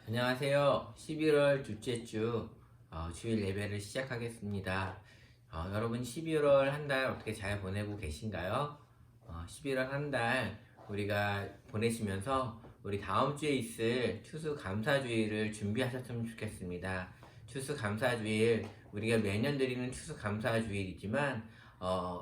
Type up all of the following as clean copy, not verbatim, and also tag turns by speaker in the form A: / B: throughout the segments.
A: 안녕하세요. 11월 둘째 주 주일 예배를 시작하겠습니다. 여러분 11월 한 달 어떻게 잘 보내고 계신가요? 11월 한 달 우리가 보내시면서 우리 다음 주에 있을 추수감사주일을 준비하셨으면 좋겠습니다. 추수감사주일 우리가 매년 드리는 추수감사주일이지만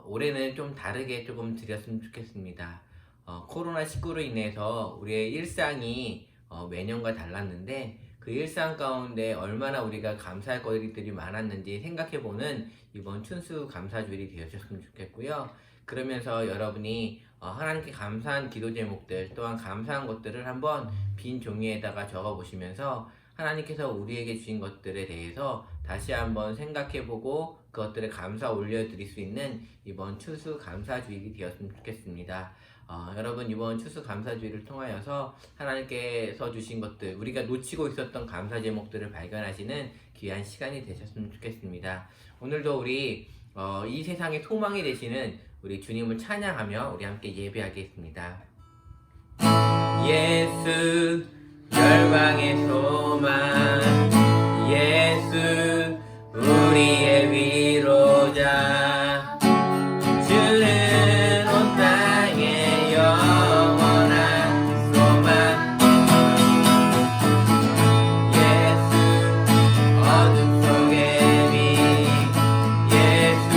A: 올해는 좀 다르게 조금 드렸으면 좋겠습니다. 코로나19로 인해서 우리의 일상이 매년과 달랐는데 그 일상 가운데 얼마나 우리가 감사할 것들이 많았는지 생각해보는 이번 춘수감사주일이 되셨으면 좋겠고요. 그러면서 여러분이 하나님께 감사한 기도 제목들 또한 감사한 것들을 한번 빈 종이에다가 적어보시면서 하나님께서 우리에게 주신 것들에 대해서 다시 한번 생각해보고 그것들에 감사 올려드릴 수 있는 이번 추수감사주일이 되었으면 좋겠습니다. 여러분 이번 추수감사주일을 통하여서 하나님께서 주신 것들 우리가 놓치고 있었던 감사 제목들을 발견하시는 귀한 시간이 되셨으면 좋겠습니다. 오늘도 우리 이 세상의 소망이 되시는 우리 주님을 찬양하며 우리 함께 예배하겠습니다. 예수 열방의 소망 예수 우리의 위로자 주는 온 땅의 영원한 소망 예수 어둠 속의 빛 예수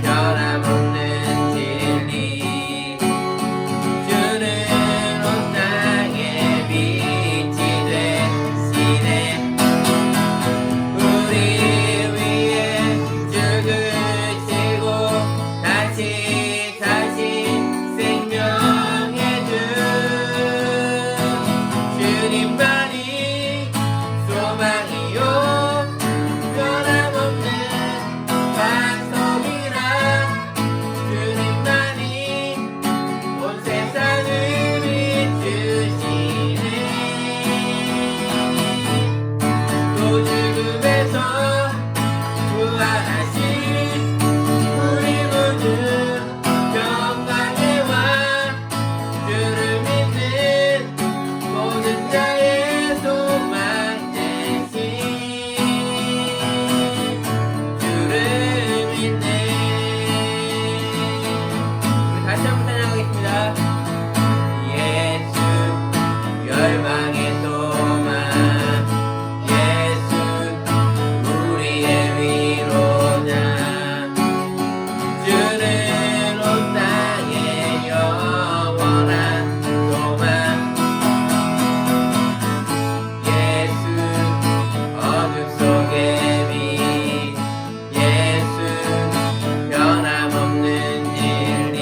A: 변함없는 진리 주는 온 땅의 빛이 되시네 우리 위에 죽으시고 다시 사신 생명의 주 주님만이 소망이요 변함없는 반석이라 주님만이 온 세상을 비추시네 또 죽음에서 부활하신 우리 모두 영광의 왕 주를 믿는 모든 자의 소망 되신 주를 믿네 우리 다시 한번 찬양하겠습니다. 예수 열방의 소망 예수 우리의 위로자 주는 온 땅의 영원한 소망 예수 어둠 속의 빛 예수 변함없는 진리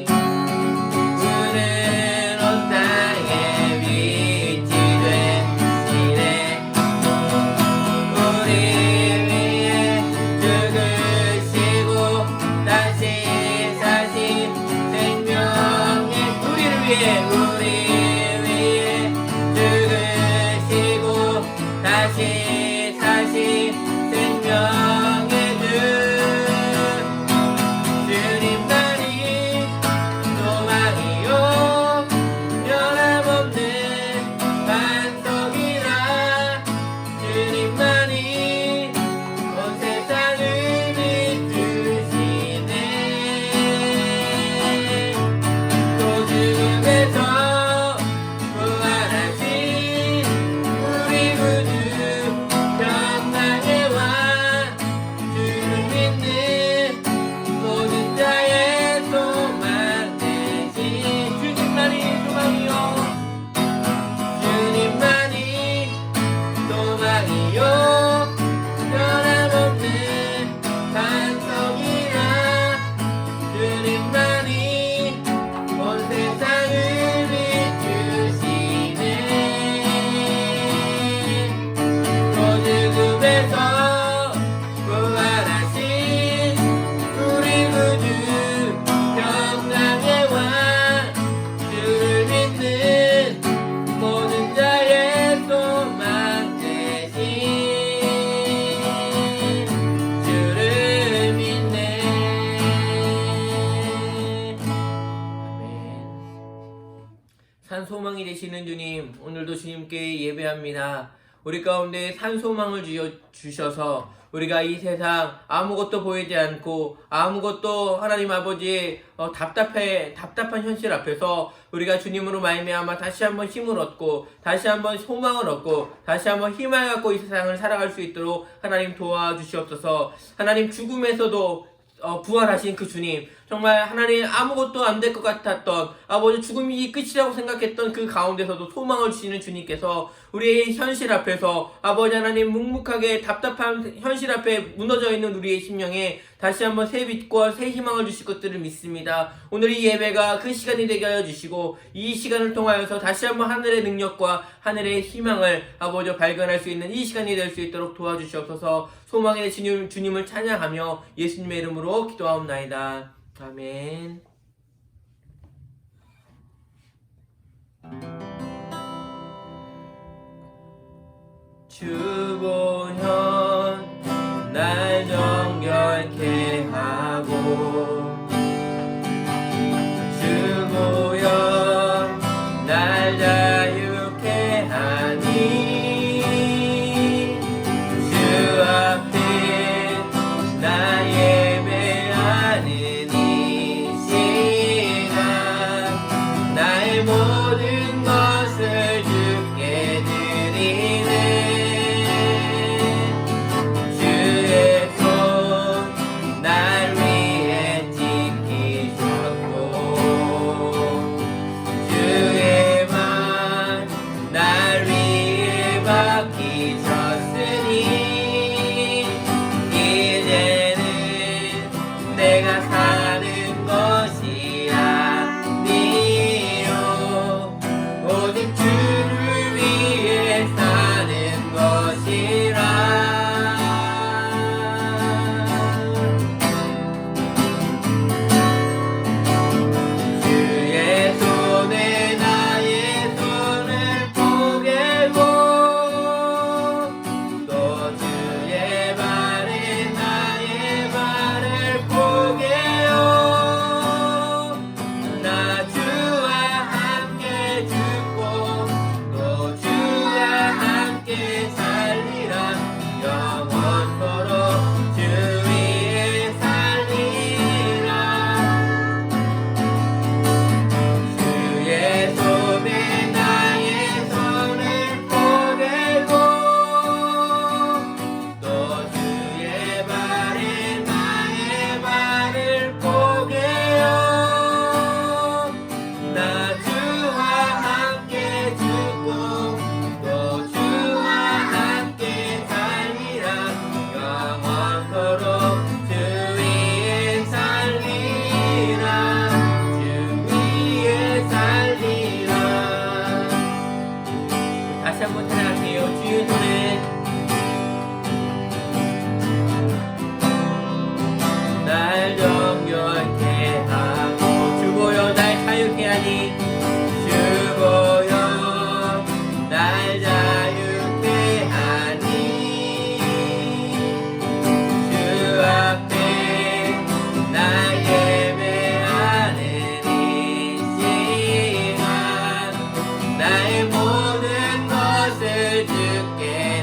A: 주는 온 땅의 빛이 소망이 되시는 주님, 오늘도 주님께 예배합니다. 우리 가운데 산소망을 주셔서 우리가 이 세상 아무것도 보이지 않고 아무것도 하나님 아버지의 답답한 현실 앞에서 우리가 주님으로 말미암아 다시 한번 힘을 얻고 다시 한번 소망을 얻고 다시 한번 희망을 갖고 이 세상을 살아갈 수 있도록 하나님 도와주시옵소서. 하나님 죽음에서도 부활하신 그 주님, 정말 하나님 아무것도 안 될 것 같았던 아버지 죽음이 끝이라고 생각했던 그 가운데서도 소망을 주시는 주님께서 우리의 현실 앞에서 아버지 하나님 묵묵하게 답답한 현실 앞에 무너져 있는 우리의 심령에 다시 한번 새 빛과 새 희망을 주실 것들을 믿습니다. 오늘 이 예배가 그 시간이 되게 하여 주시고 이 시간을 통하여서 다시 한번 하늘의 능력과 하늘의 희망을 아버지 발견할 수 있는 이 시간이 될 수 있도록 도와주시옵소서. 소망의 주님을 찬양하며 예수님의 이름으로 기도하옵나이다. 아멘. 주보현 날 정결케 하고 주보현 날 자유케 하니 주 앞에 나 예배하는 이 시간 나의 모든 것을 주께 드리네. 내가 사는 것이 아니요 오직 주를 위해 사는 것이라. 주의 손에 나의 손을 포개고 또 주의 발에 나의 발을 포개요. 나 주와 함께 죽고 또 주와 함께 살리라. 영원토록 주 위에 살리라. 주의 손에 나의 손을 포개고 또 주의 발에 나의 발을 포개요. 나 주와 함께 죽고 또 주와 함께 살리라. 영원토록 주 위에 살리라. 주 위에 살리라. 다시 한번 찬양하세요. 주의 손에 날 정결케 하고 주보여 날 자유케 하니 주보여 날 자유케 하니 주 앞에 나 예배하는 이 시간 나의 모든 것을 주께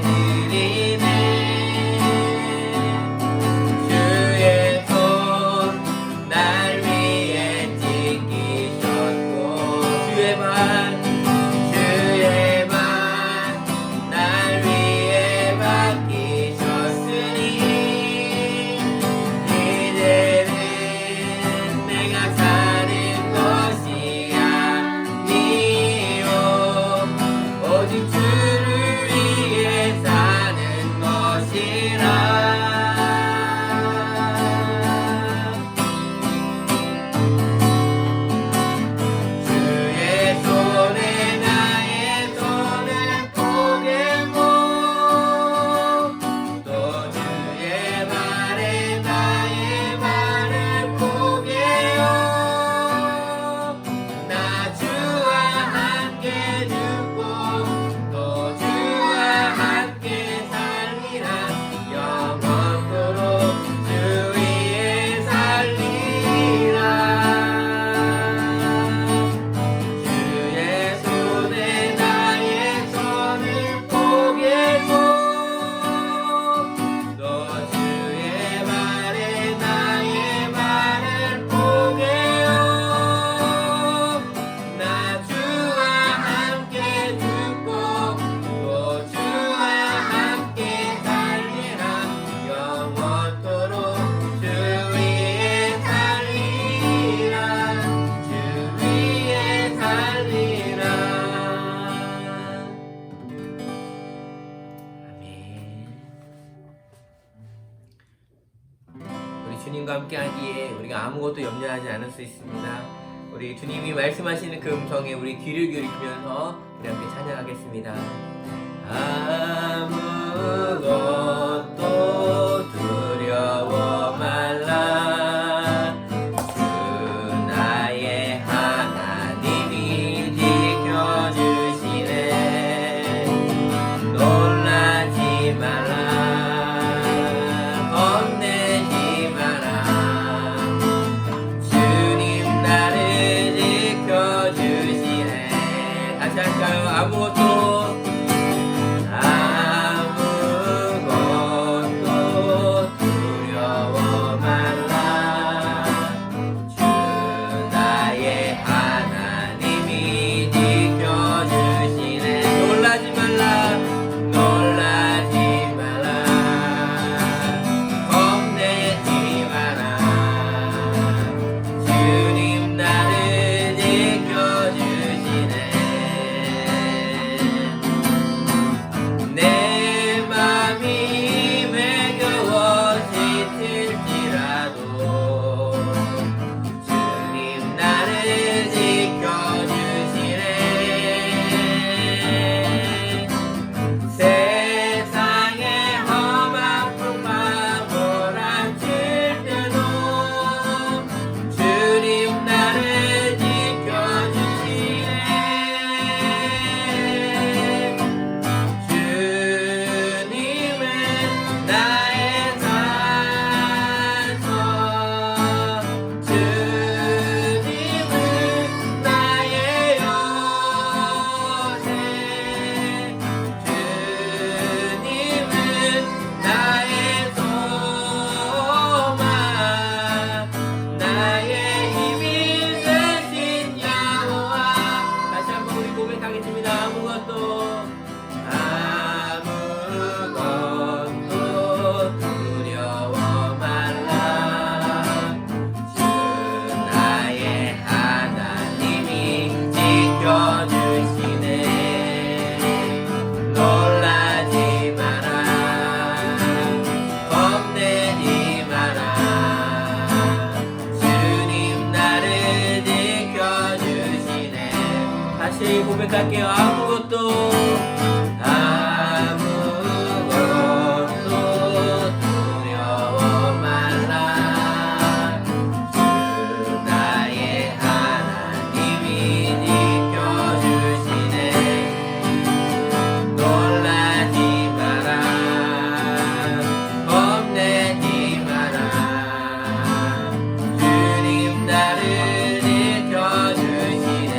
A: 주님과 함께하기에 우리가 아무것도 염려하지 않을 수 있습니다. 우리 주님이 말씀하시는 그 음성에 우리 귀를 기울이면서 우리 함께 찬양하겠습니다. 아무것도 두려워 말라. 주 나의 하나님이 지켜주시네. 놀라지 말라. 겁내지 마라. 주님 나를 지켜주시네. 다시 할까요? 아무것도 두려워 말라. 주 나의 하나님이 지켜주시네. 놀라지 말라. 놀라지 마라. 겁내지 마라. 주님 나를 지켜주시네. 내 맘이 매겨워 지칠지라도 주님 나를 지켜주시네. 세상에 험한 풍파 몰아칠 때도 주님 나를 지켜주시네. 주님은 나의 산소. 주님은 나의 요새. 주님은 나의 소망. 나의 힘이 되신 여호와. 다시 한번 우리 고백하겠습니다. 아무것도 두려워 말라. 주 나의 하나님이 지켜주시네. 놀라지 마라. 겁내지 마라. 주님 나를 지켜주시네. 다시 고백할게요. 아무것도 두려워 말라. 주 나의 하나님이 지켜주시네. 놀라지 마라. 겁내지 마라. 주님 나를 지켜주시네.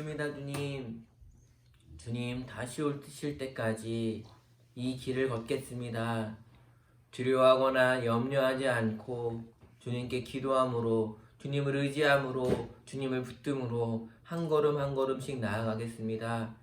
A: 믿습니다, 주님. 주님 다시 오실 때까지 이 길을 걷겠습니다. 두려워하거나 염려하지 않고 주님께 기도함으로, 주님을 의지함으로, 주님을 붙듦으로 한 걸음 한 걸음씩 나아가겠습니다.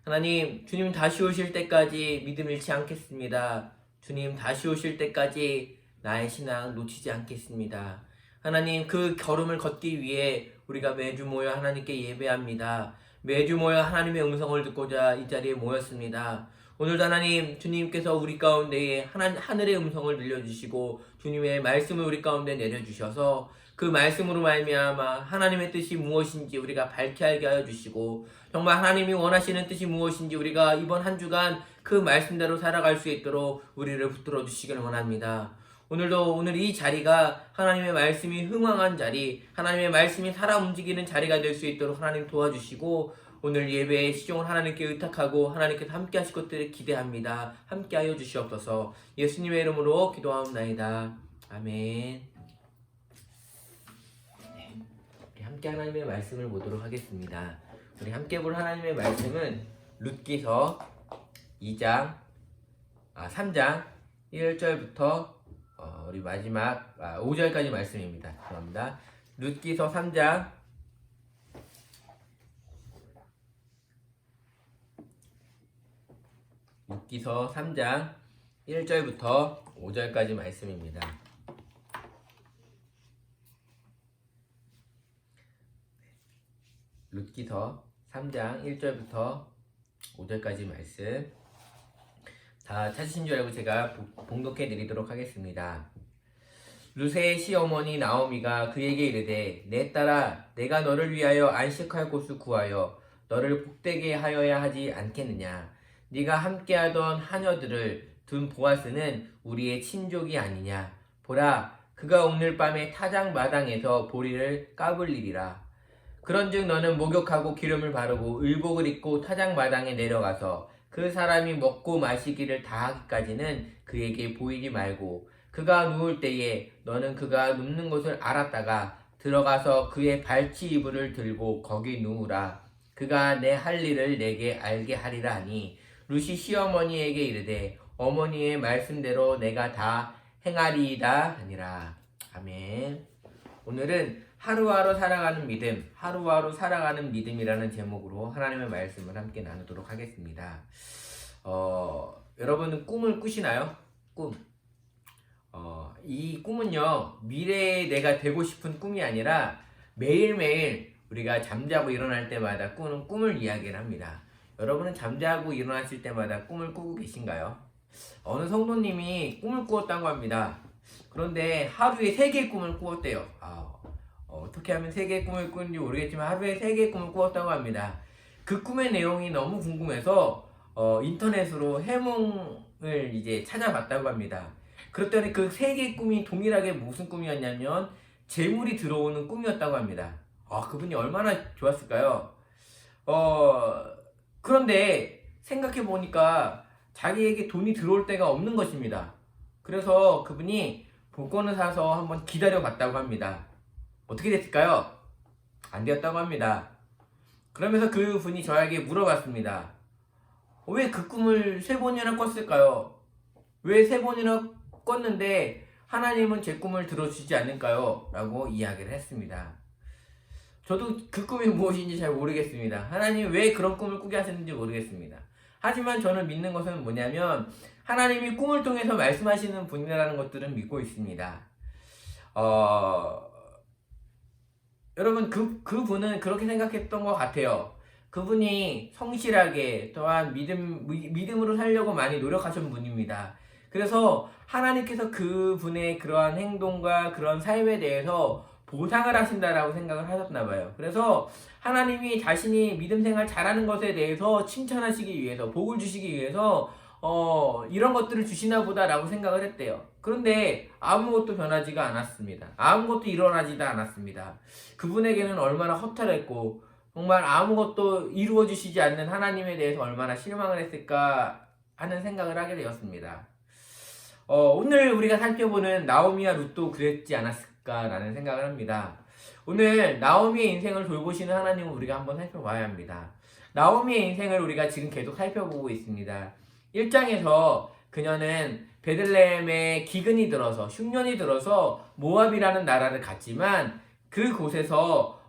A: 하나님, 주님 다시 오실 때까지 믿음 잃지 않겠습니다. 주님 다시 오실 때까지 나의 신앙 놓치지 않겠습니다. 하나님, 그 걸음을 걷기 위해 우리가 매주 모여 하나님께 예배합니다. 매주 모여 하나님의 음성을 듣고자 이 자리에 모였습니다. 오늘도 하나님, 주님께서 우리 가운데에 하늘의 음성을 들려주시고 주님의 말씀을 우리 가운데 내려주셔서 그 말씀으로 말미암아 하나님의 뜻이 무엇인지 우리가 밝게 알게 하여 주시고, 정말 하나님이 원하시는 뜻이 무엇인지 우리가 이번 한 주간 그 말씀대로 살아갈 수 있도록 우리를 붙들어 주시길 원합니다. 오늘 이 자리가 하나님의 말씀이 흥황한 자리, 하나님의 말씀이 살아 움직이는 자리가 될 수 있도록 하나님 도와주시고, 오늘 예배의 시종을 하나님께 의탁하고 하나님께서 함께 하실 것들을 기대합니다. 함께 하여 주시옵소서. 예수님의 이름으로 기도하옵나이다. 아멘. 우리 함께 하나님의 말씀을 보도록 하겠습니다. 우리 함께 볼 하나님의 말씀은 룻기서 3장 1절부터 우리 마지막 5절까지 말씀입니다. 죄송합니다. 룻기서 3장 1절부터 5절까지 말씀입니다. 룻기서 3장 1절부터 5절까지 말씀 다 찾으신 줄 알고 제가 봉독해 드리도록 하겠습니다. 룻의 시어머니 나오미가 그에게 이르되, 내 딸아, 내가 너를 위하여 안식할 곳을 구하여 너를 복되게 하여야 하지 않겠느냐. 네가 함께하던 하녀들을 둔 보아스는 우리의 친족이 아니냐. 보라, 그가 오늘 밤에 타작 마당에서 보리를 까불리리라. 그런즉 너는 목욕하고 기름을 바르고 의복을 입고 타작 마당에 내려가서 그 사람이 먹고 마시기를 다하기까지는 그에게 보이지 말고, 그가 누울 때에 너는 그가 눕는 곳을 알았다가 들어가서 그의 발치 이불을 들고 거기 누우라. 그가 내 할 일을 내게 알게 하리라 하니, 룻이 시어머니에게 이르되, 어머니의 말씀대로 내가 다 행하리이다 하니라. 아멘. 오늘은 하루하루 살아가는 믿음이라는 제목으로 하나님의 말씀을 함께 나누도록 하겠습니다. 여러분은 꿈을 꾸시나요? 꿈. 이 꿈은요, 미래에 내가 되고 싶은 꿈이 아니라 매일매일 우리가 잠자고 일어날 때마다 꾸는 꿈을 이야기를 합니다. 여러분은 잠자고 일어나실 때마다 꿈을 꾸고 계신가요? 어느 성도님이 꿈을 꾸었다고 합니다. 그런데 하루에 3개의 꿈을 꾸었대요. 어떻게 하면 3개의 꿈을 꾸는지 모르겠지만 하루에 3개의 꿈을 꾸었다고 합니다. 그 꿈의 내용이 너무 궁금해서 인터넷으로 해몽을 이제 찾아봤다고 합니다. 그랬더니 그 3개의 꿈이 동일하게 무슨 꿈이었냐면 재물이 들어오는 꿈이었다고 합니다. 그분이 얼마나 좋았을까요? 그런데 생각해 보니까 자기에게 돈이 들어올 때가 없는 것입니다. 그래서 그분이 복권을 사서 한번 기다려 봤다고 합니다. 어떻게 됐을까요? 안 되었다고 합니다. 그러면서 그분이 저에게 물어봤습니다. 왜 그 꿈을 3번이나 꿨을까요? 왜 3번이나 꿨는데 하나님은 제 꿈을 들어주지 않을까요? 라고 이야기를 했습니다. 저도 그 꿈이 무엇인지 잘 모르겠습니다. 하나님 왜 그런 꿈을 꾸게 하셨는지 모르겠습니다. 하지만 저는 믿는 것은 뭐냐면 하나님이 꿈을 통해서 말씀하시는 분이라는 것들은 믿고 있습니다. 여러분 그분은 그렇게 생각했던 것 같아요. 그분이 성실하게 또한 믿음으로 살려고 많이 노력하신 분입니다. 그래서 하나님께서 그분의 그러한 행동과 그런 삶에 대해서 보상을 하신다라고 생각을 하셨나 봐요. 그래서 하나님이 자신이 믿음 생활 잘하는 것에 대해서 칭찬하시기 위해서, 복을 주시기 위해서 이런 것들을 주시나 보다라고 생각을 했대요. 그런데 아무것도 변하지가 않았습니다. 아무것도 일어나지도 않았습니다. 그분에게는 얼마나 허탈했고 정말 아무것도 이루어주시지 않는 하나님에 대해서 얼마나 실망을 했을까 하는 생각을 하게 되었습니다. 오늘 우리가 살펴보는 나오미와 룻도 그랬지 않았을까라는 생각을 합니다. 오늘 나오미의 인생을 돌보시는 하나님을 우리가 한번 살펴봐야 합니다. 나오미의 인생을 우리가 지금 계속 살펴보고 있습니다. 1장에서 그녀는 베들레헴에 기근이 들어서 흉년이 들어서 모압이라는 나라를 갔지만 그곳에서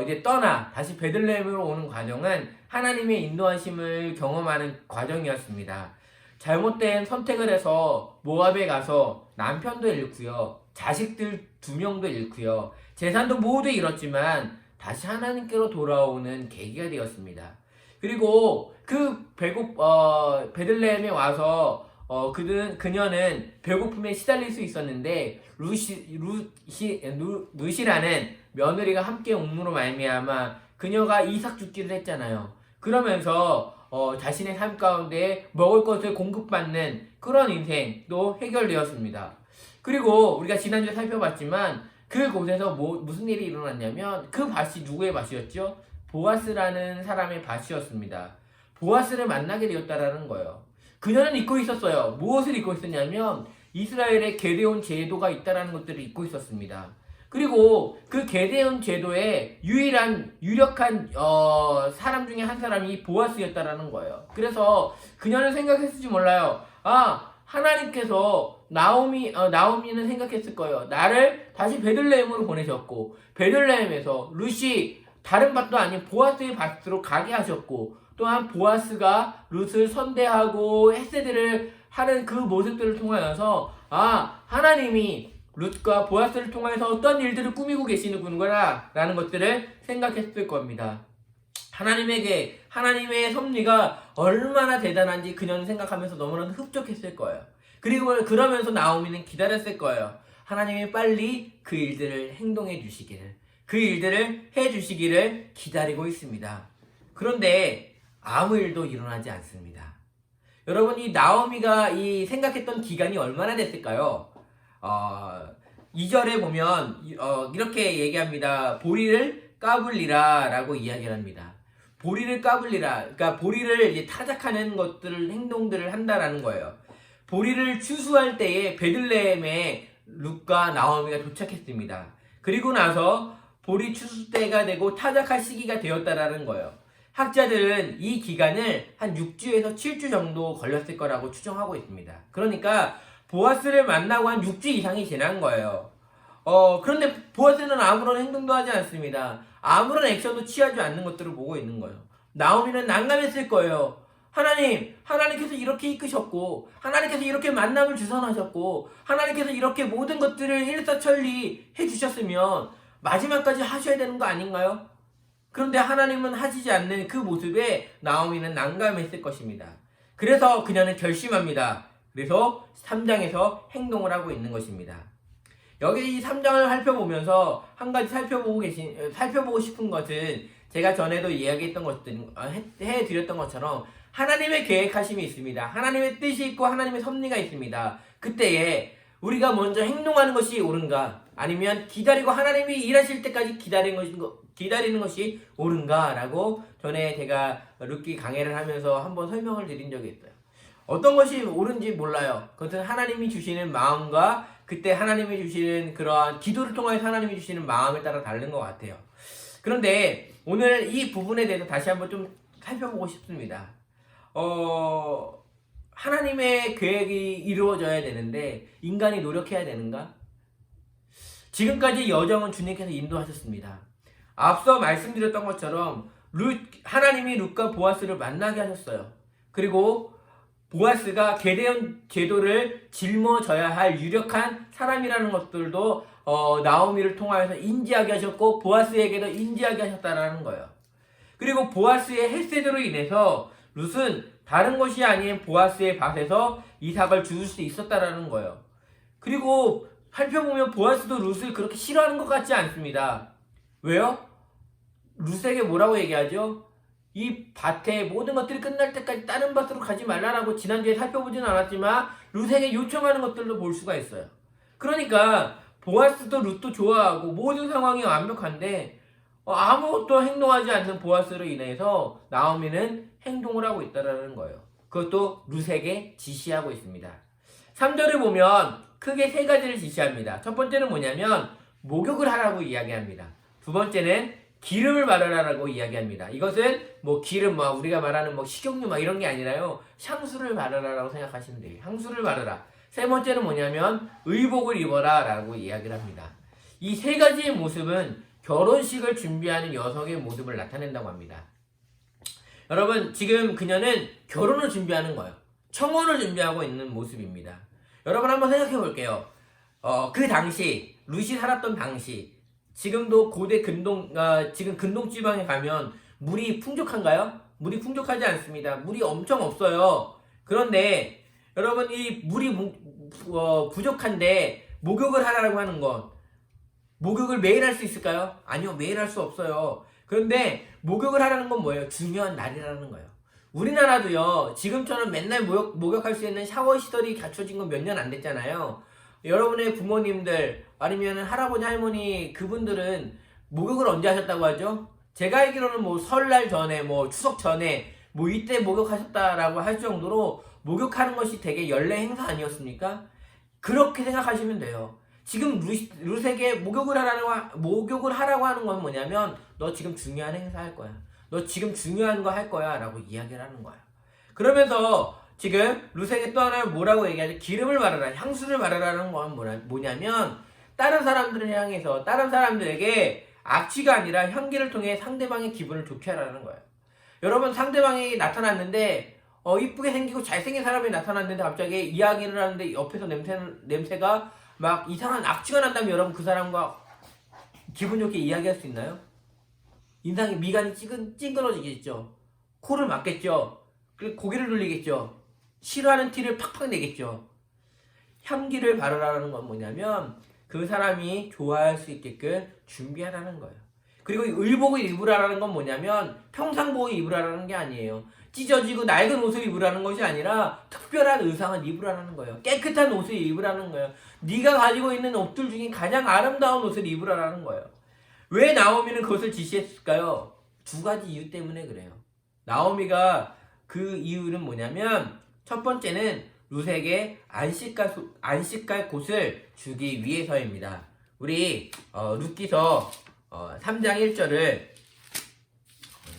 A: 이제 떠나 다시 베들레헴으로 오는 과정은 하나님의 인도하심을 경험하는 과정이었습니다. 잘못된 선택을 해서 모압에 가서 남편도 잃고요, 자식들 2명도 잃고요, 재산도 모두 잃었지만 다시 하나님께로 돌아오는 계기가 되었습니다. 그리고 그 베들레헴에 와서 그녀는 배고픔에 시달릴 수 있었는데 룻이라는 며느리가 함께 옴므로 말미암아 그녀가 이삭 죽기를 했잖아요. 그러면서 자신의 삶 가운데 먹을 것을 공급받는 그런 인생도 해결되었습니다. 그리고 우리가 지난주에 살펴봤지만 그곳에서 무슨 일이 일어났냐면 그 밭이 누구의 밭이었죠? 보아스라는 사람의 밭이었습니다. 보아스를 만나게 되었다라는 거예요. 그녀는 잊고 있었어요. 무엇을 잊고 있었냐면 이스라엘에 게데온 제도가 있다라는 것들을 잊고 있었습니다. 그리고 그 게데온 제도의 유력한 사람 중에 한 사람이 보아스였다라는 거예요. 그래서 그녀는 생각했을지 몰라요. 하나님께서 나오미는 생각했을 거예요. 나를 다시 베들레헴으로 보내셨고 베들레헴에서 룻이 다른 밭도 아닌 보아스의 밭으로 가게 하셨고 또한 보아스가 룻을 선대하고 헤세드를 하는 그 모습들을 통하여서 하나님이 룻과 보아스를 통해서 어떤 일들을 꾸미고 계시는구나 라는 것들을 생각했을 겁니다. 하나님의 섭리가 얼마나 대단한지 그녀는 생각하면서 너무나 흡족했을 거예요. 그리고 그러면서 나오미는 기다렸을 거예요. 하나님이 빨리 그 일들을 행동해 주시기를, 그 일들을 해 주시기를 기다리고 있습니다. 그런데 아무 일도 일어나지 않습니다. 여러분, 이 나오미가 생각했던 기간이 얼마나 됐을까요? 2절에 보면 이렇게 얘기합니다. 보리를 까불리라 라고 이야기를 합니다. 보리를 까불리라, 그러니까 보리를 이제 타작하는 행동들을 한다라는 거예요. 보리를 추수할 때에 베들레헴에 룻과 나오미가 도착했습니다. 그리고 나서 보리 추수 때가 되고 타작할 시기가 되었다라는 거예요. 학자들은 이 기간을 한 6주에서 7주 정도 걸렸을 거라고 추정하고 있습니다. 그러니까 보아스를 만나고 한 6주 이상이 지난 거예요. 그런데 보아스는 아무런 행동도 하지 않습니다. 아무런 액션도 취하지 않는 것들을 보고 있는 거예요. 나오미는 난감했을 거예요. 하나님께서 이렇게 이끄셨고, 하나님께서 이렇게 만남을 주선하셨고, 하나님께서 이렇게 모든 것들을 일사천리 해주셨으면 마지막까지 하셔야 되는 거 아닌가요? 그런데 하나님은 하시지 않는 그 모습에 나오미는 난감했을 것입니다. 그래서 그녀는 결심합니다. 그래서 3장에서 행동을 하고 있는 것입니다. 여기 이 3장을 살펴보면서 한 가지 살펴보고 싶은 것은 제가 전에도 이야기했던 것들, 해드렸던 것처럼 하나님의 계획하심이 있습니다. 하나님의 뜻이 있고 하나님의 섭리가 있습니다. 그때에 우리가 먼저 행동하는 것이 옳은가? 아니면 기다리고 하나님이 일하실 때까지 기다리는 것이 옳은가? 라고 전에 제가 룻기 강해를 하면서 한번 설명을 드린 적이 있어요. 어떤 것이 옳은지 몰라요. 그것은 하나님이 주시는 마음과 그때 하나님이 주시는 그러한 기도를 통해서 하나님이 주시는 마음에 따라 다른 것 같아요. 그런데 오늘 이 부분에 대해서 다시 한번 좀 살펴보고 싶습니다. 하나님의 계획이 이루어져야 되는데 인간이 노력해야 되는가? 지금까지 여정은 주님께서 인도하셨습니다. 앞서 말씀드렸던 것처럼 하나님이 룻과 보아스를 만나게 하셨어요. 그리고 보아스가 게데온 제도를 짊어져야 할 유력한 사람이라는 것들도 나오미를 통하여서 인지하게 하셨고 보아스에게도 인지하게 하셨다는 거예요. 그리고 보아스의 헤세드로 인해서 룻은 다른 것이 아닌 보아스의 밭에서 이삭을 주울 수 있었다라는 거예요. 그리고 살펴보면 보아스도 룻을 그렇게 싫어하는 것 같지 않습니다. 왜요? 룻에게 뭐라고 얘기하죠? 이 밭의 모든 것들이 끝날 때까지 다른 밭으로 가지 말라라고 지난주에 살펴보진 않았지만 룻에게 요청하는 것들도 볼 수가 있어요. 그러니까 보아스도 룻도 좋아하고 모든 상황이 완벽한데 아무것도 행동하지 않는 보아스로 인해서 나오미는 행동을 하고 있다는 거예요. 그것도 룻에게 지시하고 있습니다. 3절을 보면 크게 3가지를 지시합니다. 첫 번째는 뭐냐면 목욕을 하라고 이야기합니다. 두 번째는 기름을 바르라라고 이야기합니다. 이것은 뭐 기름, 뭐 우리가 말하는 뭐 식용유 막 이런 게 아니라요. 향수를 바르라라고 생각하시면 돼요. 향수를 바르라. 세 번째는 뭐냐면 의복을 입어라라고 이야기를 합니다. 이 세 가지의 모습은 결혼식을 준비하는 여성의 모습을 나타낸다고 합니다. 여러분, 지금 그녀는 결혼을 준비하는 거예요. 청혼을 준비하고 있는 모습입니다. 여러분 한번 생각해 볼게요. 그 당시 룻이 살았던 당시, 지금도 고대 지금 근동 지방에 가면 물이 풍족한가요? 물이 풍족하지 않습니다. 물이 엄청 없어요. 그런데 여러분, 이 물이 부족한데 목욕을 하라고 하는 것, 목욕을 매일 할 수 있을까요? 아니요, 매일 할 수 없어요. 그런데 목욕을 하라는 건 뭐예요? 중요한 날이라는 거예요. 우리나라도요, 지금처럼 맨날 목욕할 수 있는 샤워 시설이 갖춰진 건 몇 년 안 됐잖아요. 여러분의 부모님들 아니면 할아버지 할머니 그분들은 목욕을 언제 하셨다고 하죠? 제가 알기로는 뭐 설날 전에 뭐 추석 전에 뭐 이때 목욕하셨다라고 할 정도로 목욕하는 것이 되게 연례 행사 아니었습니까? 그렇게 생각하시면 돼요. 지금 룻에게 목욕을 하라고 하는 건 뭐냐면, 너 지금 중요한 행사 할 거야. 너 지금 중요한 거 할 거야 라고 이야기를 하는 거야. 그러면서 지금 룻에게 또 하나 뭐라고 얘기하죠? 기름을 바르라, 향수를 바르라는 건 뭐냐면, 다른 사람들을 향해서 다른 사람들에게 악취가 아니라 향기를 통해 상대방의 기분을 좋게 하라는 거예요. 여러분, 상대방이 나타났는데 이쁘게 생기고 잘생긴 사람이 나타났는데 갑자기 이야기를 하는데 옆에서 냄새가 막 이상한 악취가 난다면 여러분 그 사람과 기분 좋게 이야기할 수 있나요? 인상이 미간이 찡그러지겠죠. 코를 막겠죠. 그리고 고개를 돌리겠죠. 싫어하는 티를 팍팍 내겠죠. 향기를 바르라는 건 뭐냐면 그 사람이 좋아할 수 있게끔 준비하라는 거예요. 그리고 의복을 입으라는 건 뭐냐면 평상복을 입으라는 게 아니에요. 찢어지고 낡은 옷을 입으라는 것이 아니라 특별한 의상을 입으라는 거예요. 깨끗한 옷을 입으라는 거예요. 네가 가지고 있는 옷들 중에 가장 아름다운 옷을 입으라는 거예요. 왜 나오미는 그것을 지시했을까요? 두 가지 이유 때문에 그래요. 나오미가 그 이유는 뭐냐면, 첫 번째는 룻에게 안식할 곳을 주기 위해서입니다. 우리 룻기서 3장 1절을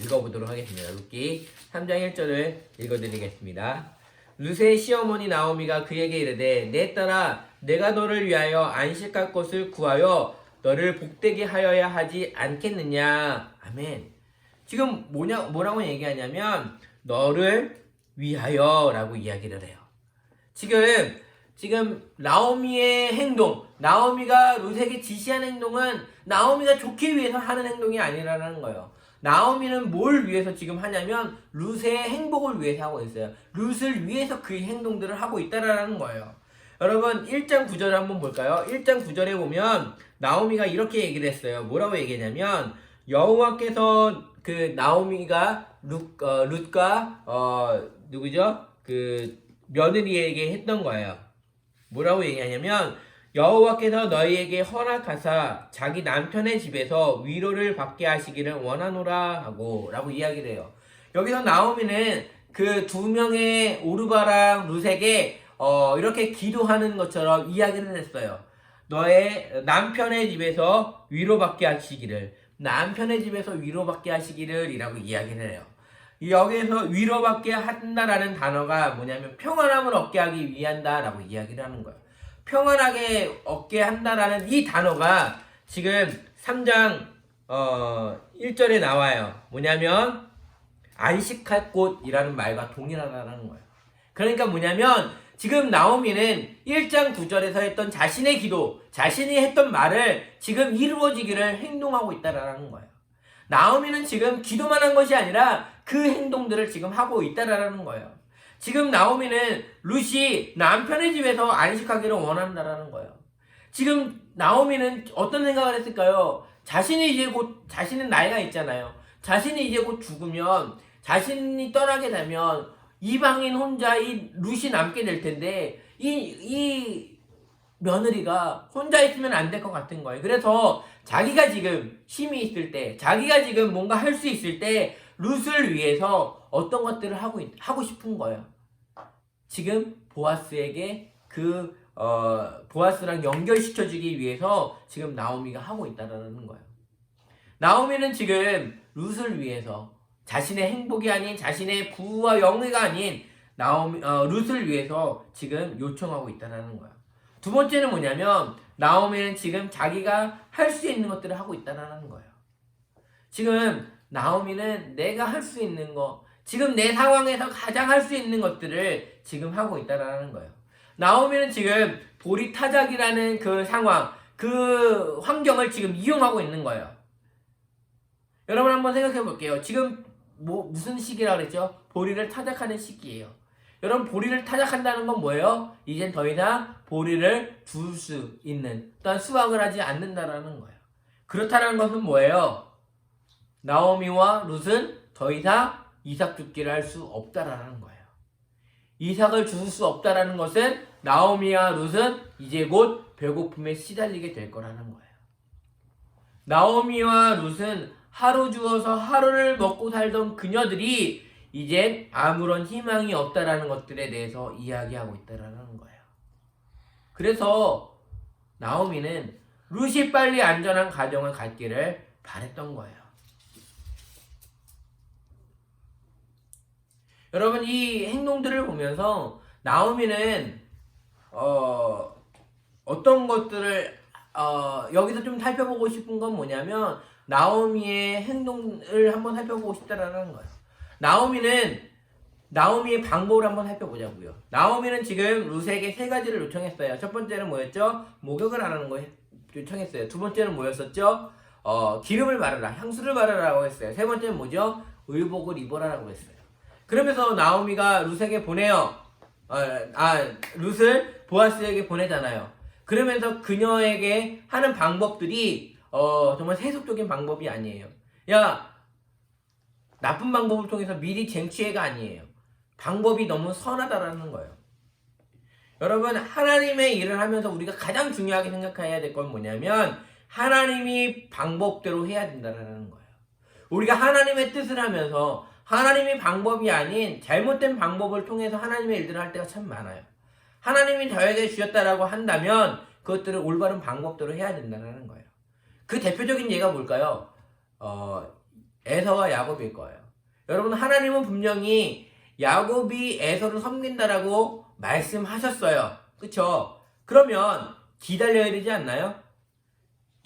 A: 읽어보도록 하겠습니다. 룻기 3장 1절을 읽어드리겠습니다. 룻의 시어머니 나오미가 그에게 이르되, 내 딸아, 내가 너를 위하여 안식할 곳을 구하여 너를 복되게 하여야 하지 않겠느냐. 아멘. 지금 뭐라고 얘기하냐면 너를 위하여 라고 이야기를 해요. 지금 나오미의 행동, 나오미가 룻에게 지시하는 행동은 나오미가 좋기 위해서 하는 행동이 아니라는 거예요. 나오미는 뭘 위해서 지금 하냐면 룻의 행복을 위해서 하고 있어요. 룻을 위해서 그 행동들을 하고 있다라는 거예요. 여러분 1장 9절을 한번 볼까요? 1장 9절에 보면 나오미가 이렇게 얘기를 했어요. 뭐라고 얘기했냐면, 여호와께서 그 나오미가 룻과 누구죠? 그 며느리에게 했던 거예요. 뭐라고 얘기하냐면, 여호와께서 너희에게 허락하사 자기 남편의 집에서 위로를 받게 하시기를 원하노라 하고 라고 이야기를 해요. 여기서 나오미는 그 두 명의 오르바랑 룻에게 이렇게 기도하는 것처럼 이야기를 했어요. 너의 남편의 집에서 위로받게 하시기를, 남편의 집에서 위로받게 하시기를 이라고 이야기를 해요. 여기에서 위로받게 한다라는 단어가 뭐냐면 평안함을 얻게 하기 위한다라고 이야기를 하는 거예요. 평안하게 얻게 한다라는 이 단어가 지금 3장 1절에 나와요. 뭐냐면 안식할 곳이라는 말과 동일하다는 거예요. 그러니까 뭐냐면 지금 나오미는 1장 9절에서 했던 자신의 기도, 자신이 했던 말을 지금 이루어지기를 행동하고 있다라는 거예요. 나오미는 지금 기도만 한 것이 아니라 그 행동들을 지금 하고 있다라는 거예요. 지금 나오미는 룻이 남편의 집에서 안식하기를 원한다라는 거예요. 지금 나오미는 어떤 생각을 했을까요? 자신은 나이가 있잖아요. 자신이 이제 곧 죽으면, 자신이 떠나게 되면 이방인 혼자 이 룻이 남게 될 텐데 이 며느리가 혼자 있으면 안 될 것 같은 거예요. 그래서 자기가 지금 힘이 있을 때, 자기가 지금 뭔가 할 수 있을 때 룻을 위해서 어떤 것들을 하고 싶은 거예요. 지금 보아스에게 보아스랑 연결시켜주기 위해서 지금 나오미가 하고 있다는 거예요. 나오미는 지금 룻을 위해서 자신의 행복이 아닌 자신의 부와 영예가 아닌 룻을 위해서 지금 요청하고 있다는 거야. 두 번째는 뭐냐면 나오미는 지금 자기가 할 수 있는 것들을 하고 있다는 거예요. 지금 나오미는 내가 할 수 있는 거, 지금 내 상황에서 가장 할 수 있는 것들을 지금 하고 있다는 거예요. 나오미는 지금 보리타작이라는 그 상황, 그 환경을 지금 이용하고 있는 거예요. 여러분 한번 생각해 볼게요. 지금 무슨 시기라 그랬죠? 보리를 타작하는 시기예요. 여러분 보리를 타작한다는 건 뭐예요? 이젠 더 이상 보리를 줄 수 있는, 또한 수확을 하지 않는다라는 거예요. 그렇다는 것은 뭐예요? 나오미와 룻은 더 이상 이삭 줍기를 할 수 없다라는 거예요. 이삭을 줄 수 없다라는 것은 나오미와 룻은 이제 곧 배고픔에 시달리게 될 거라는 거예요. 나오미와 룻은 하루 주어서 하루를 먹고 살던 그녀들이 이젠 아무런 희망이 없다라는 것들에 대해서 이야기하고 있다라는 거예요. 그래서 나오미는 룻이 빨리 안전한 가정을 갖기를 바랬던 거예요. 여러분 이 행동들을 보면서 나오미는 어떤 것들을 여기서 좀 살펴보고 싶은 건 뭐냐면 나오미의 행동을 한번 살펴보고 싶다라는 거예요. 나오미의 방법을 한번 살펴보자고요. 나오미는 지금 룻에게 세 가지를 요청했어요. 첫 번째는 뭐였죠? 목욕을 하라는 거 요청했어요. 두 번째는 뭐였었죠? 기름을 바르라, 향수를 바르라고 했어요. 세 번째는 뭐죠? 의복을 입어라라고 했어요. 그러면서 나오미가 룻에게 보내요. 룻을 보아스에게 보내잖아요. 그러면서 그녀에게 하는 방법들이 정말 세속적인 방법이 아니에요. 나쁜 방법을 통해서 미리 쟁취해가 아니에요. 방법이 너무 선하다라는 거예요. 여러분 하나님의 일을 하면서 우리가 가장 중요하게 생각해야 될 건 뭐냐면 하나님이 방법대로 해야 된다는 거예요. 우리가 하나님의 뜻을 하면서 하나님의 방법이 아닌 잘못된 방법을 통해서 하나님의 일들을 할 때가 참 많아요. 하나님이 저에게 주셨다라고 한다면 그것들을 올바른 방법대로 해야 된다는 거예요. 그 대표적인 예가 뭘까요? 에서와 야곱일 거예요. 여러분 하나님은 분명히 야곱이 에서를 섬긴다라고 말씀하셨어요. 그쵸? 그러면 기다려야 되지 않나요?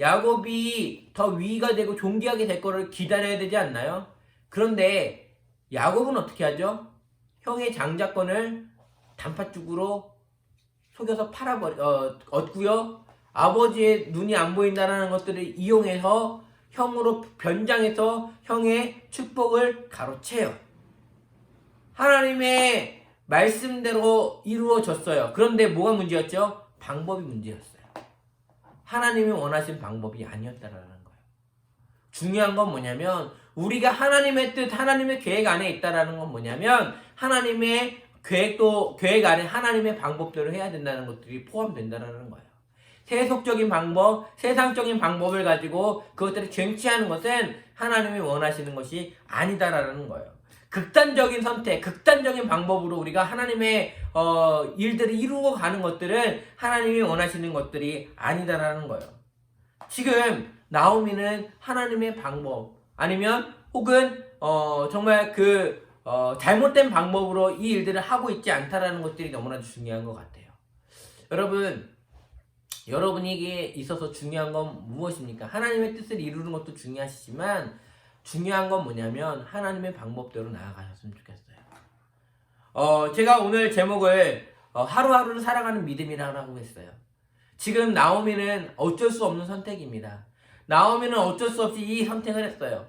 A: 야곱이 더 위가 되고 존귀하게 될 거를 기다려야 되지 않나요? 그런데 야곱은 어떻게 하죠? 형의 장자권을 단팥죽으로 속여서 얻고요. 아버지의 눈이 안 보인다는 것들을 이용해서 형으로 변장해서 형의 축복을 가로채요. 하나님의 말씀대로 이루어졌어요. 그런데 뭐가 문제였죠? 방법이 문제였어요. 하나님이 원하신 방법이 아니었다라는 거예요. 중요한 건 뭐냐면 우리가 하나님의 뜻, 하나님의 계획 안에 있다라는 건 뭐냐면 하나님의 계획 안에 하나님의 방법대로 해야 된다는 것들이 포함된다라는 거예요. 세속적인 방법, 세상적인 방법을 가지고 그것들을 쟁취하는 것은 하나님이 원하시는 것이 아니다라는 거예요. 극단적인 선택, 극단적인 방법으로 우리가 하나님의 일들을 이루고 가는 것들은 하나님이 원하시는 것들이 아니다라는 거예요. 지금 나오미는 하나님의 방법 아니면 혹은 정말 잘못된 방법으로 이 일들을 하고 있지 않다라는 것들이 너무나 중요한 것 같아요. 여러분에게 있어서 중요한 건 무엇입니까? 하나님의 뜻을 이루는 것도 중요하시지만 중요한 건 뭐냐면 하나님의 방법대로 나아가셨으면 좋겠어요. 제가 오늘 제목을 하루하루를 살아가는 믿음이라고 했어요. 지금 나오미는 어쩔 수 없는 선택입니다. 나오미는 어쩔 수 없이 이 선택을 했어요.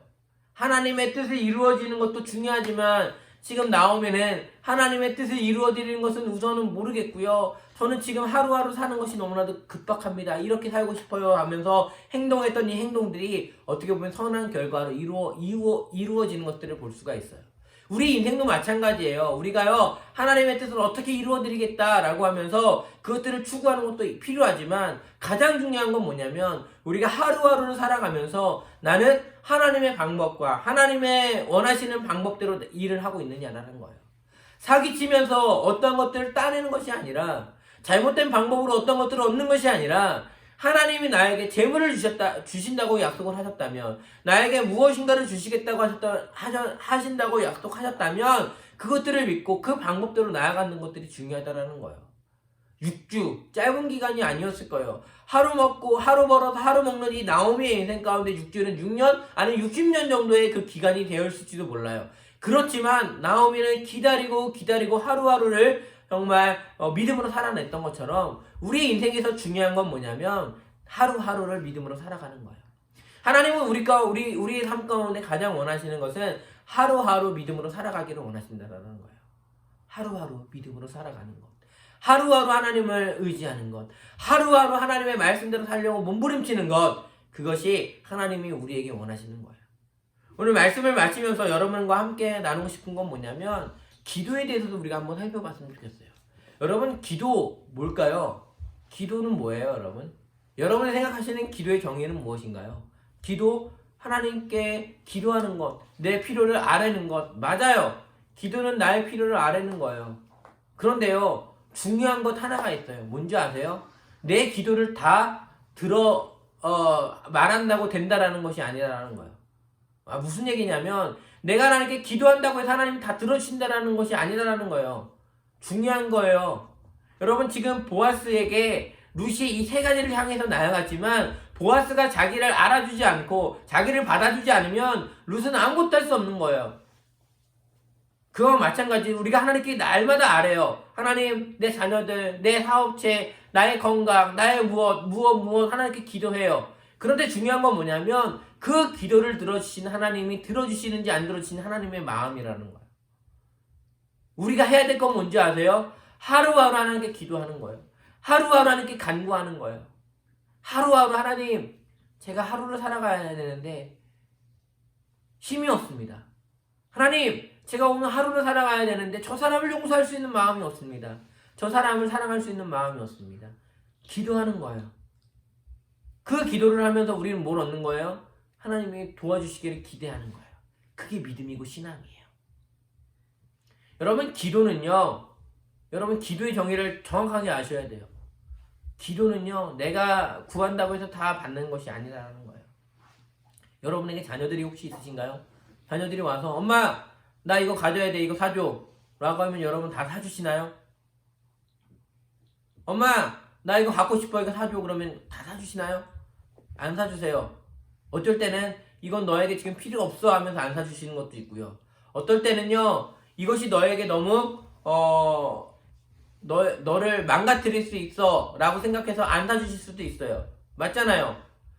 A: 하나님의 뜻이 이루어지는 것도 중요하지만 지금 나오미는 하나님의 뜻을 이루어드리는 것은 우선은 모르겠고요. 저는 지금 하루하루 사는 것이 너무나도 급박합니다. 이렇게 살고 싶어요 하면서 행동했던 이 행동들이 어떻게 보면 선한 결과로 이루어지는 것들을 볼 수가 있어요. 우리 인생도 마찬가지예요. 우리가요 하나님의 뜻을 어떻게 이루어드리겠다라고 하면서 그것들을 추구하는 것도 필요하지만 가장 중요한 건 뭐냐면 우리가 하루하루를 살아가면서 나는 하나님의 방법과 하나님의 원하시는 방법대로 일을 하고 있느냐라는 거예요. 사기치면서 어떤 것들을 따내는 것이 아니라 잘못된 방법으로 어떤 것들을 얻는 것이 아니라 하나님이 나에게 재물을 주신다고 약속을 하셨다면, 나에게 무엇인가를 주시겠다고 하신다고 약속하셨다면, 그것들을 믿고 그 방법대로 나아가는 것들이 중요하다라는 거예요. 6주, 짧은 기간이 아니었을 거예요. 하루 먹고, 하루 벌어서 하루 먹는 이 나오미의 인생 가운데 6주는 6년, 아니 60년 정도의 그 기간이 되었을지도 몰라요. 그렇지만, 나오미는 기다리고 하루하루를 정말 믿음으로 살아냈던 것처럼, 우리 인생에서 중요한 건 뭐냐면, 하루하루를 믿음으로 살아가는 거예요. 하나님은 우리의 삶 가운데 가장 원하시는 것은 하루하루 믿음으로 살아가기를 원하신다는 거예요. 하루하루 믿음으로 살아가는 것. 하루하루 하나님을 의지하는 것. 하루하루 하나님의 말씀대로 살려고 몸부림치는 것. 그것이 하나님이 우리에게 원하시는 거예요. 오늘 말씀을 마치면서 여러분과 함께 나누고 싶은 건 뭐냐면, 기도에 대해서도 우리가 한번 살펴봤으면 좋겠어요. 여러분, 기도 뭘까요? 기도는 뭐예요, 여러분? 여러분이 생각하시는 기도의 정의는 무엇인가요? 기도, 하나님께 기도하는 것, 내 필요를 아뢰는 것. 맞아요. 기도는 나의 필요를 아뢰는 거예요. 그런데요, 중요한 것 하나가 있어요. 뭔지 아세요? 내 기도를 다 말한다고 된다라는 것이 아니라는 거예요. 무슨 얘기냐면, 내가 하나님께 기도한다고 해서 하나님이 다 들어주신다라는 것이 아니라는 거예요. 중요한 거예요. 여러분, 지금 보아스에게 룻이 이 세 가지를 향해서 나아갔지만, 보아스가 자기를 알아주지 않고 자기를 받아주지 않으면 룻은 아무것도 할 수 없는 거예요. 그와 마찬가지로 우리가 하나님께 날마다 아뢰요. 하나님, 내 자녀들, 내 사업체, 나의 건강, 나의 무엇 하나님께 기도해요. 그런데 중요한 건 뭐냐면, 그 기도를 들어주시는 하나님이 들어주시는지 안 들어주시는 하나님의 마음이라는 거예요. 우리가 해야 될 건 뭔지 아세요? 하루하루 하나님께 기도하는 거예요. 하루하루 하나님께 간구하는 거예요. 하루하루 하나님, 제가 하루를 살아가야 되는데 힘이 없습니다. 하나님, 제가 오늘 하루를 살아가야 되는데 저 사람을 용서할 수 있는 마음이 없습니다. 저 사람을 사랑할 수 있는 마음이 없습니다. 기도하는 거예요. 그 기도를 하면서 우리는 뭘 얻는 거예요? 하나님이 도와주시기를 기대하는 거예요. 그게 믿음이고 신앙이에요. 여러분, 기도는요, 여러분 기도의 정의를 정확하게 아셔야 돼요. 기도는요, 내가 구한다고 해서 다 받는 것이 아니라는 거예요. 여러분에게 자녀들이 혹시 있으신가요? 자녀들이 와서 엄마, 나 이거 가져야 돼, 이거 사줘 라고 하면 여러분 다 사주시나요? 엄마, 나 이거 갖고 싶어, 이거 사줘 그러면 다 사주시나요? 안 사주세요. 어쩔 때는 이건 너에게 지금 필요 없어 하면서 안 사주시는 것도 있고요. 어떨 때는요, 이것이 너에게 너무 너를 망가뜨릴 수 있어 라고 생각해서 안 사주실 수도 있어요. 맞잖아요.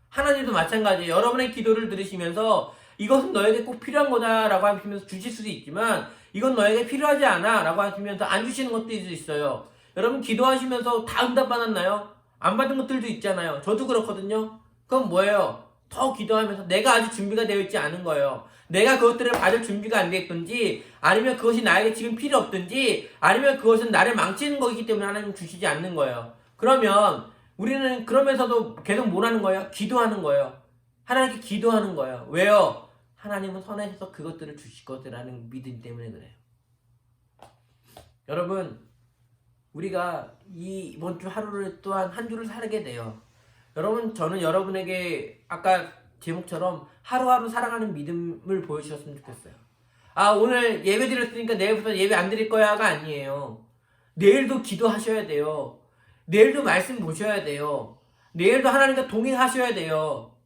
A: 하나님도 마찬가지예요. 여러분의 기도를 들으시면서 이것은 너에게 꼭 필요한 거다 라고 하시면서 주실 수도 있지만, 이건 너에게 필요하지 않아 라고 하시면서 안 주시는 것도 있어요. 여러분, 기도하시면서 다 응답 받았나요? 안 받은 것들도 있잖아요. 저도 그렇거든요. 그건 뭐예요? 더 기도하면서 내가 아직 준비가 되어 있지 않은 거예요. 내가 그것들을 받을 준비가 안 됐든지, 아니면 그것이 나에게 지금 필요 없든지, 아니면 그것은 나를 망치는 거기 때문에 하나님 주시지 않는 거예요. 그러면 우리는 그러면서도 계속 뭘 하는 거예요? 기도하는 거예요. 하나님께 기도하는 거예요. 왜요? 하나님은 선하셔서 그것들을 주실 것이라는 믿음 때문에 그래요. 여러분, 우리가 이번 주 하루를 또한 한 주를 살게 돼요. 여러분, 저는 여러분에게 아까 제목처럼 하루하루 살아가는 믿음을 보여주셨으면 좋겠어요. 오늘 예배 드렸으니까 내일부터 예배 안 드릴 거야가 아니에요. 내일도 기도하셔야 돼요. 내일도 말씀 보셔야 돼요. 내일도 하나님과 동행하셔야 돼요.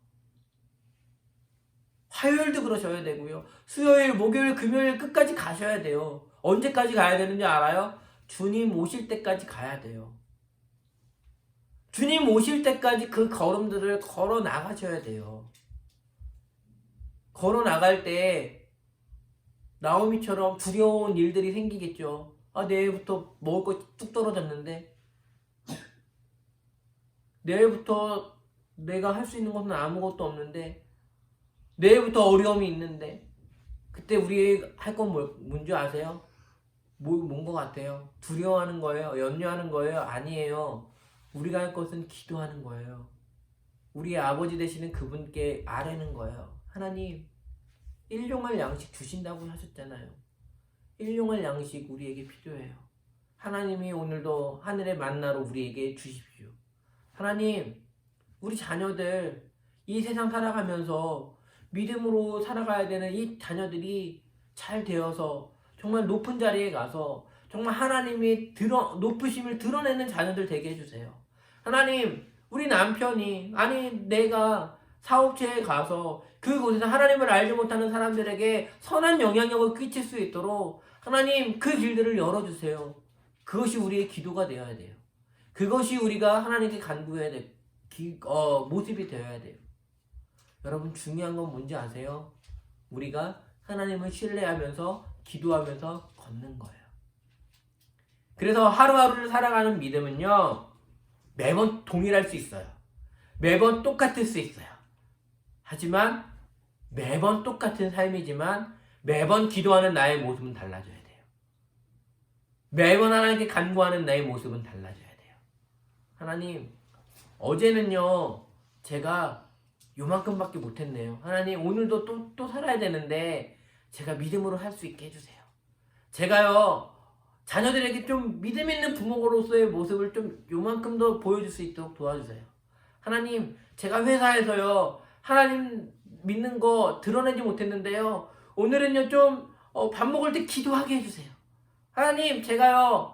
A: 화요일도 그러셔야 되고요. 수요일, 목요일, 금요일 끝까지 가셔야 돼요. 언제까지 가야 되는지 알아요? 주님 오실 때까지 가야 돼요. 주님 오실 때까지 그 걸음들을 걸어 나가셔야 돼요. 걸어 나갈 때 나오미처럼 두려운 일들이 생기겠죠. 내일부터 먹을 거 뚝 떨어졌는데, 내일부터 내가 할 수 있는 것은 아무것도 없는데, 내일부터 어려움이 있는데, 그때 우리 할 건 뭔지 아세요? 뭔 것 같아요? 두려워하는 거예요? 염려하는 거예요? 아니에요. 우리가 할 것은 기도하는 거예요. 우리의 아버지 되시는 그분께 아뢰는 거예요. 하나님, 일용할 양식 주신다고 하셨잖아요. 일용할 양식 우리에게 필요해요. 하나님이 오늘도 하늘의 만나로 우리에게 주십시오. 하나님,
B: 우리 자녀들 이 세상 살아가면서 믿음으로 살아가야 되는 이 자녀들이 잘 되어서 정말 높은 자리에 가서 정말 하나님이 높으심을 드러내는 자녀들 되게 해주세요. 하나님, 우리 남편이, 아니 내가 사업체에 가서 그곳에서 하나님을 알지 못하는 사람들에게 선한 영향력을 끼칠 수 있도록 하나님 그 길들을 열어주세요. 그것이 우리의 기도가 되어야 돼요. 그것이 우리가 하나님께 간구해야 될 모습이 되어야 돼요. 여러분, 중요한 건 뭔지 아세요? 우리가 하나님을 신뢰하면서 기도하면서 걷는 거예요. 그래서 하루하루를 살아가는 믿음은요, 매번 동일할 수 있어요. 매번 똑같을 수 있어요. 하지만 매번 똑같은 삶이지만 매번 기도하는 나의 모습은 달라져야 돼요. 매번 하나님께 간구하는 나의 모습은 달라져야 돼요. 하나님, 어제는요 제가 요만큼밖에 못했네요. 하나님, 오늘도 또 살아야 되는데 제가 믿음으로 할 수 있게 해주세요. 제가요 자녀들에게 좀 믿음 있는 부모로서의 모습을 좀 요만큼 더 보여줄 수 있도록 도와주세요. 하나님, 제가 회사에서요 하나님 믿는 거 드러내지 못했는데요, 오늘은요 좀 밥 먹을 때 기도하게 해주세요. 하나님, 제가요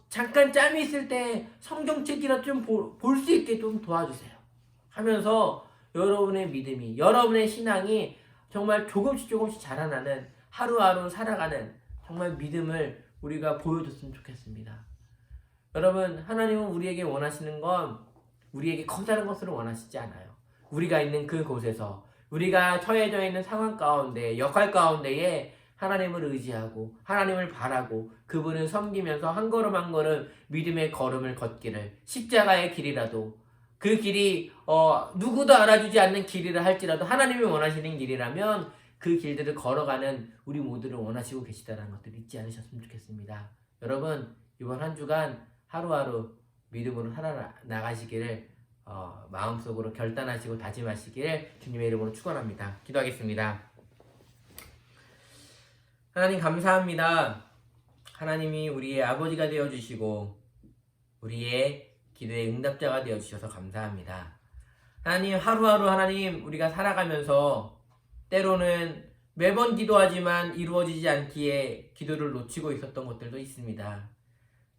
B: 잠깐 짬이 있을 때 성경책이라 좀 볼 수 있게 좀 도와주세요 하면서 여러분의 믿음이, 여러분의 신앙이 정말 조금씩 자라나는, 하루하루 살아가는 정말 믿음을 우리가 보여줬으면 좋겠습니다. 여러분, 하나님은 우리에게 원하시는 건 우리에게 커다란 것을 원하시지 않아요. 우리가 있는 그곳에서, 우리가 처해져 있는 상황 가운데, 역할 가운데에 하나님을 의지하고 하나님을 바라고 그분을 섬기면서 한 걸음 한 걸음 믿음의 걸음을 걷기를, 십자가의 길이라도, 그 길이 누구도 알아주지 않는 길이라 할지라도 하나님이 원하시는 길이라면 그 길들을 걸어가는 우리 모두를 원하시고 계시다는 것들 잊지 않으셨으면 좋겠습니다. 여러분, 이번 한 주간 하루하루 믿음으로 살아나가시기를 마음속으로 결단하시고 다짐하시기를 주님의 이름으로 축원합니다. 기도하겠습니다. 하나님, 감사합니다. 하나님이 우리의 아버지가 되어주시고 우리의 기도의 응답자가 되어주셔서 감사합니다. 하나님, 하루하루 하나님 우리가 살아가면서 때로는 매번 기도하지만 이루어지지 않기에 기도를 놓치고 있었던 것들도 있습니다.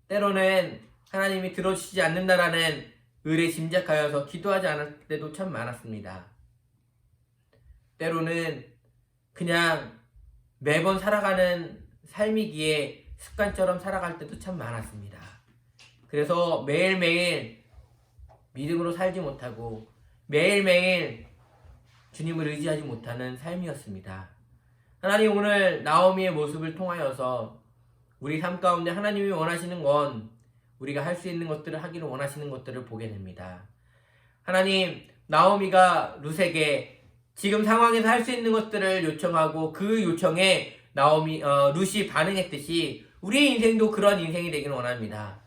B: 때로는 하나님이 들어주시지 않는다라는 의뢰 짐작하여서 기도하지 않을 때도 참 많았습니다. 때로는 그냥 매번 살아가는 삶이기에 습관처럼 살아갈 때도 참 많았습니다. 그래서 매일매일 믿음으로 살지 못하고 매일매일 주님을 의지하지 못하는 삶이었습니다. 하나님, 오늘 나오미의 모습을 통하여서 우리 삶 가운데 하나님이 원하시는 건 우리가 할 수 있는 것들을 하기를 원하시는 것들을 보게 됩니다. 하나님, 나오미가 룻에게 지금 상황에서 할 수 있는 것들을 요청하고 그 요청에 룻이 반응했듯이 우리의 인생도 그런 인생이 되기를 원합니다.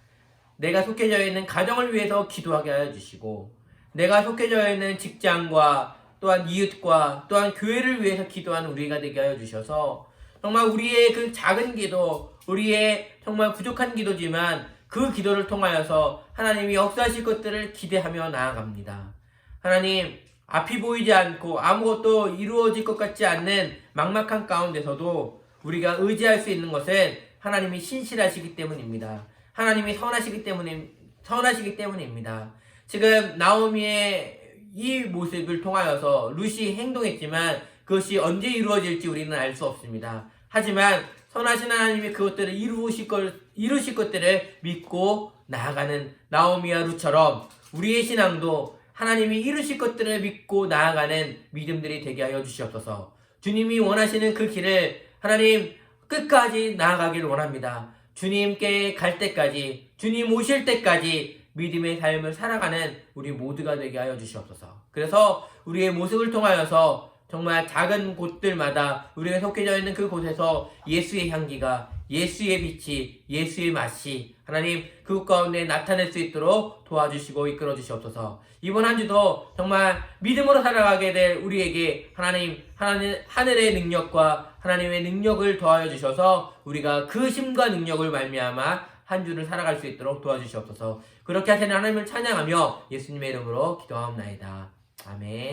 B: 내가 속해져 있는 가정을 위해서 기도하게 하여 주시고, 내가 속해져 있는 직장과 또한 이웃과 또한 교회를 위해서 기도하는 우리가 되게 하여 주셔서 정말 우리의 그 작은 기도, 우리의 정말 부족한 기도지만 그 기도를 통하여서 하나님이 역사하실 것들을 기대하며 나아갑니다. 하나님, 앞이 보이지 않고 아무것도 이루어질 것 같지 않는 막막한 가운데서도 우리가 의지할 수 있는 것은 하나님이 신실하시기 때문입니다. 하나님이 선하시기 때문입니다. 지금 나오미의 이 모습을 통하여서 룻이 행동했지만 그것이 언제 이루어질지 우리는 알 수 없습니다. 하지만 선하신 하나님이 그것들을 이루실 것들을 믿고 나아가는 나오미와 룻처럼 우리의 신앙도 하나님이 이루실 것들을 믿고 나아가는 믿음들이 되게 하여 주시옵소서. 주님이 원하시는 그 길을 하나님 끝까지 나아가기를 원합니다. 주님께 갈 때까지, 주님 오실 때까지 믿음의 삶을 살아가는 우리 모두가 되게 하여 주시옵소서. 그래서 우리의 모습을 통하여서 정말 작은 곳들마다 우리가 속해져 있는 그곳에서 예수의 향기가, 예수의 빛이, 예수의 맛이 하나님 그곳 가운데 나타낼 수 있도록 도와주시고 이끌어 주시옵소서. 이번 한 주도 정말 믿음으로 살아가게 될 우리에게 하나님 하늘의 능력과 하나님의 능력을 더하여 주셔서 우리가 그 힘과 능력을 말미암아 한 주를 살아갈 수 있도록 도와주시옵소서. 그렇게 하시는 하나님을 찬양하며 예수님의 이름으로 기도하옵나이다. 아멘.